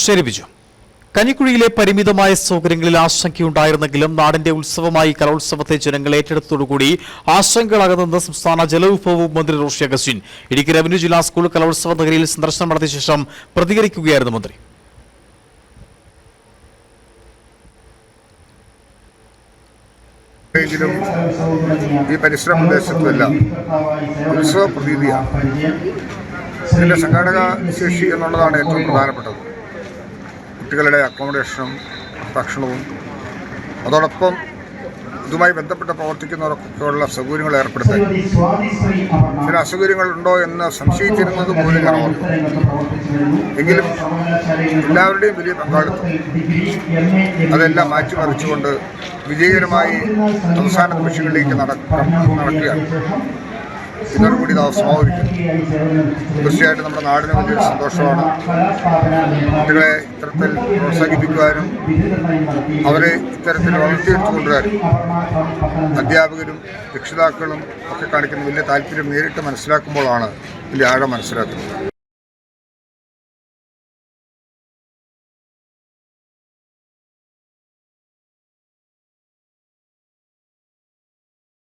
ശരി ബിജു. കഞ്ഞിക്കുഴിയിലെ പരിമിതമായ സൗകര്യങ്ങളിൽ ആശങ്കയുണ്ടായിരുന്നെങ്കിലും നാടിന്റെ ഉത്സവമായി കലോത്സവത്തെ ജനങ്ങൾ ഏറ്റെടുത്തതോടുകൂടി ആശങ്കകൾ അകന്നുനിന്ന് സംസ്ഥാന ജലവിഭവ മന്ത്രി റോഷി അഗസ്റ്റിൻ ഇടുക്കി റവന്യൂ ജില്ലാ സ്കൂൾ കലോത്സവ നഗരിയിൽ സന്ദർശനം നടത്തിയ ശേഷം പ്രതികരിക്കുകയായിരുന്നു മന്ത്രി. ഈ പരിസര പ്രദേശത്തുമല്ല ഉത്സവ പ്രതീതിയാണ്. ഇതിൻ്റെ സംഘാടക ശേഷി എന്നുള്ളതാണ് ഏറ്റവും പ്രധാനപ്പെട്ടത്. കുട്ടികളുടെ അക്കോമഡേഷനും ഭക്ഷണവും അതോടൊപ്പം ഇതുമായി ബന്ധപ്പെട്ട് പ്രവർത്തിക്കുന്നവർക്കൊക്കെയുള്ള സൗകര്യങ്ങൾ ഏർപ്പെടുത്താൻ ചില അസൗകര്യങ്ങളുണ്ടോ എന്ന് സംശയിച്ചിരുന്നത് പോലും ഞാൻ ഓർക്കുന്നു. എങ്കിലും എല്ലാവരുടെയും വലിയ പങ്കാളിത്തം അതെല്ലാം മാറ്റിമറിച്ചുകൊണ്ട് വിജയകരമായി അവസാന നിമിഷങ്ങളിലേക്ക് നടക്കുകയാണ്. ഇതോടുകൂടി ഇത് സമാപിക്കുന്നു. തീർച്ചയായിട്ടും നമ്മുടെ നാടിന് വലിയൊരു സന്തോഷമാണ്. കുട്ടികളെ ഇത്തരത്തിൽ പ്രോത്സാഹിപ്പിക്കുവാനും അവരെ ഇത്തരത്തിൽ വളർത്തിയെടുത്തുകൊണ്ടുവരാനും അധ്യാപകരും രക്ഷിതാക്കളും ഒക്കെ കാണിക്കുന്ന വലിയ താല്പര്യം നേരിട്ട് മനസ്സിലാക്കുമ്പോഴാണ് വലിയ ആഴം മനസ്സിലാക്കുന്നത്.